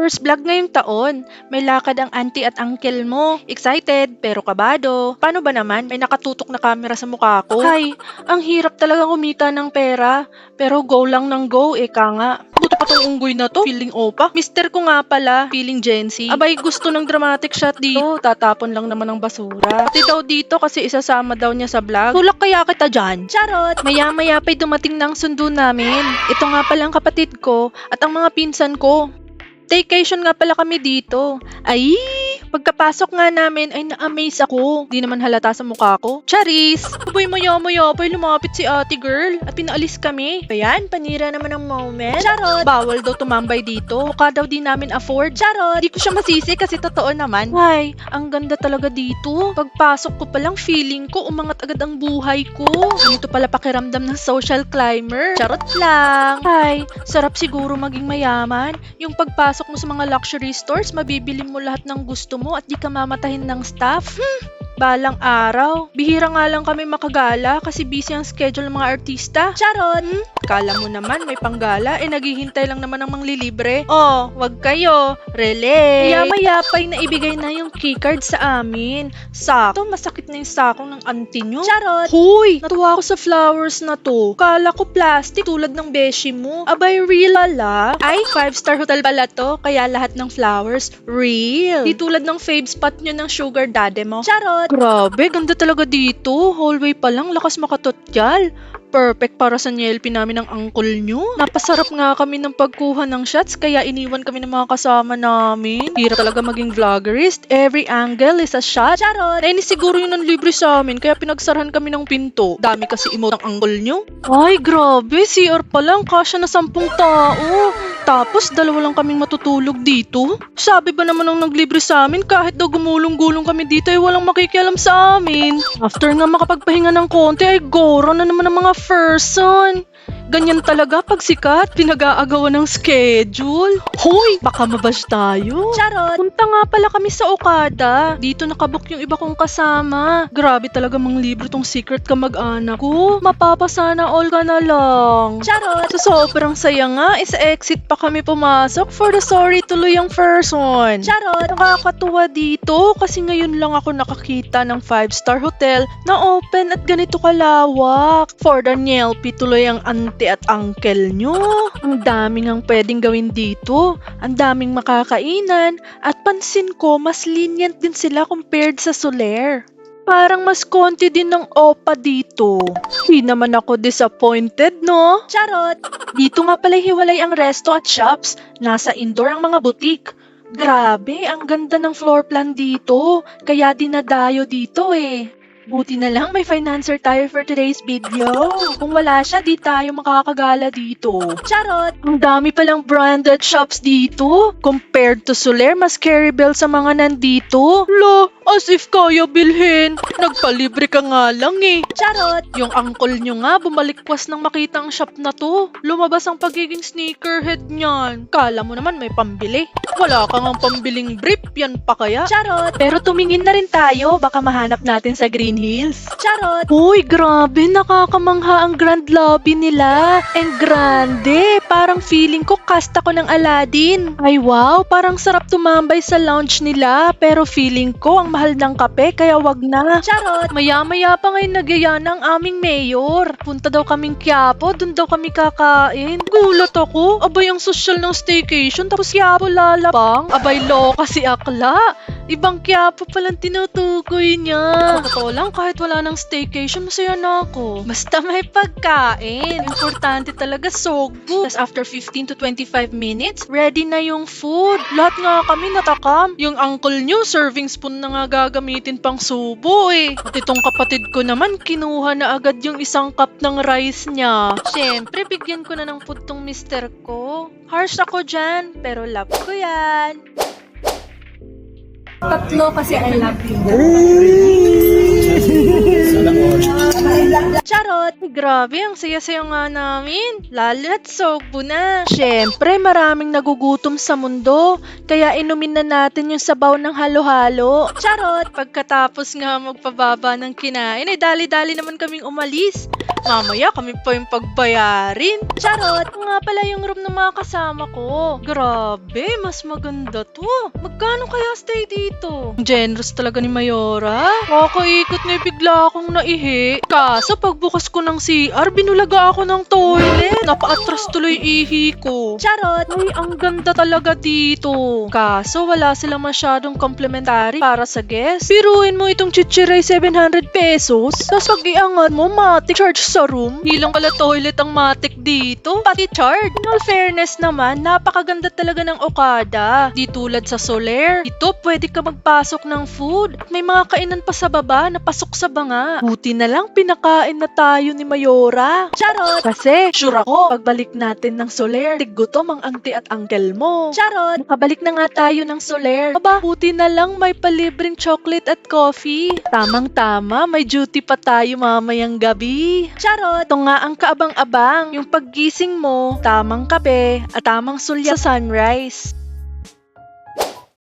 first vlog ngayong taon. May lakad ang auntie at uncle mo. Excited pero kabado. Paano ba naman? May nakatutok na camera sa mukha ko. Hay, ang hirap talaga kumita ng pera. Pero go lang ng go, eka nga. Buti pa tong unggoy na to, feeling opa. Mister ko nga pala, feeling Gen Z. Abay, gusto ng dramatic shot dito. Tatapon lang naman ng basura. Pati daw dito kasi isasama daw niya sa vlog. Tulak kaya kita dyan? Charot! Maya-maya pa'y dumating ng sundo namin. Ito nga pala ang kapatid ko at ang mga pinsan ko. Staycation nga pala kami dito. Ay, pagkapasok nga namin ay na-amaze ako. Di naman halata sa mukha ko. Charis! Abay, maya-maya pa'y lumapit si ate girl at pinaalis kami. Ayan, panira naman ang moment. Charot! Bawal daw tumambay dito. Mukha daw di namin afford. Charot! Di ko siya masisi kasi totoo naman. Ay, ang ganda talaga dito. Pagpasok ko palang feeling ko umangat agad ang buhay ko. Ganito pala pakiramdam ng social climber. Charot lang. Ay, sarap siguro maging mayaman. Yung pagpasok mo sa mga luxury stores, mabibili mo lahat ng gusto mo at di ka mamatahin ng staff. Balang araw. Bihira nga lang kami makagala kasi busy ang schedule ng mga artista. Charot! Kala mo naman may panggala, naghihintay lang naman ng manglilibre. Oh, wag kayo. Relay. Maya-maya pa'y naibigay na yung keycard sa amin. Sakto, masakit na yung sakong ng auntie nyo. Charot! Huy! Natuwa ako sa flowers na to. Kala ko plastic tulad ng beshi mo. Abay, real ala. Ay, 5-star hotel pala to, kaya lahat ng flowers, real. Di tulad ng fave spot nyo ng sugar daddy mo. Charot! Grabe, ganda talaga dito. Hallway pa lang, lakas makatotyal. Perfect para sa NLP namin ng uncle nyo. Napasarap nga kami ng pagkuha ng shots, kaya iniwan kami ng mga kasama namin. Hirap talaga maging vloggerist. Every angle is a shot. Charot! Nainis siguro yun ng libre sa amin, kaya pinagsarahan kami ng pinto. Dami kasi emote ng uncle nyo. Ay, grabe. CR pa lang, kasya na 10 tao. Tapos, 2 lang kaming matutulog dito. Sabi ba naman ng naglibre sa amin, kahit daw gumulong-gulong kami dito, ay walang makikialam sa amin. After nga makapagpahinga ng konti, ay goro na naman ang mga person. Ganyan talaga pag sikat, pinag-aagawan ng schedule. Hoy, baka mabash tayo. Charot! Punta nga pala kami sa Okada. Dito nakabook yung iba kong kasama. Grabe talaga mang libre tong secret kamag-anak ko. Mapapasana all ka na lang. Charot! So sobrang saya nga, isa exit pa kami pumasok for the sorry tuloy ang person. Charot! Nakakatuwa dito kasi ngayon lang ako nakakita ng 5-star hotel na open at ganito kalawak. For the NLP tuloy ang auntie at uncle nyo. Ang daming ang pwedeng gawin dito. Ang daming makakainan. At pansin ko, mas lenient din sila compared sa Soler. Parang mas konti din ng opa dito. Di naman ako disappointed, no? Charot! Dito nga pala hiwalay ang resto at shops. Nasa indoor ang mga butik. Grabe, ang ganda ng floor plan dito. Kaya dinadayo dito eh. Buti na lang may financer tayo for today's video. Kung wala siya, di tayo makakagala dito. Charot! Ang dami palang branded shops dito. Compared to Soler, mas carry bell sa mga nandito. Lo, as if kaya bilhin. Nagpalibre ka nga lang eh. Charot! Yung uncle nyo nga, bumalikwas nang makita ang shop na to. Lumabas ang pagiging sneakerhead niyan. Kala mo naman may pambili. Wala kang ang pambiling brief, yan pa kaya? Charot! Pero tumingin na rin tayo, baka mahanap natin sa Green Hills. Charot! Uy, grabe, nakakamangha ang grand lobby nila. Ang grande, parang feeling ko cast ako ng Aladdin. Ay wow, parang sarap tumambay sa lounge nila, pero feeling ko ang mahal ng kape, kaya wag na. Charot! Maya-maya pa ngayon nagyaya ng aming mayor. Punta daw kaming Quiapo, dun daw kami kakain. Gulat ako, abay ang social ng staycation, tapos Quiapo lalabang. Abay loka si akla. Ibang Quiapo palang tinutukoy niya. Totoo lang, kahit wala ng staycation, masaya na ako. Basta may pagkain. Importante talaga, so good. Tapos after 15 to 25 minutes, ready na yung food. Lahat nga kami natakam. Yung uncle nyo, serving spoon na nga gagamitin pang subo eh. At itong kapatid ko naman, kinuha na agad yung isang cup ng rice niya. Siyempre, bigyan ko na ng food tong mister ko. Harsh ako dyan, pero love ko yan. Tatlo kasi I love you. Charot! Grabe, ang saya-saya nga namin. Lalat, sogbo na. Siyempre, maraming nagugutom sa mundo. Kaya inumin na natin yung sabaw ng halo-halo. Charot! Pagkatapos nga magpababa ng kinain, dali-dali naman kaming umalis. Mamaya kami pa yung pagbayarin. Charot! Ito nga pala yung room ng mga kasama ko. Grabe, mas maganda to. Magkano kaya stay dito? Ang generous talaga ni Mayora. Kakaikot na bigla akong naihi. Kaso pagbukas ko ng CR, binulaga ako ng toilet. Napaatras tuloy ihi ko. Charot! Ay, ang ganda talaga dito. Kaso wala silang masyadong complimentary para sa guest. Biruin mo itong chichiray 700 pesos. Tapos pag iangat mo, matik charge sa room. Hilang pala toilet ang matik dito. Pati charge. In all fairness naman, napakaganda talaga ng Okada. Di tulad sa Soler. Dito pwede ka magpasok ng food. At may mga kainan pa sa baba na pasok sa banga. Buti na lang pinakain na tayo ni Mayora. Charot! Kasi sure ako, pagbalik natin ng Soler, tiggutom ang auntie at uncle mo. Charot! Nakabalik na nga tayo ng Soler. Aba, buti na lang may palibreng chocolate at coffee. Tamang-tama, may duty pa tayo mamayang gabi. Charot! Ito nga ang kaabang-abang. Yung paggising mo, tamang kape at tamang sulya sa sunrise.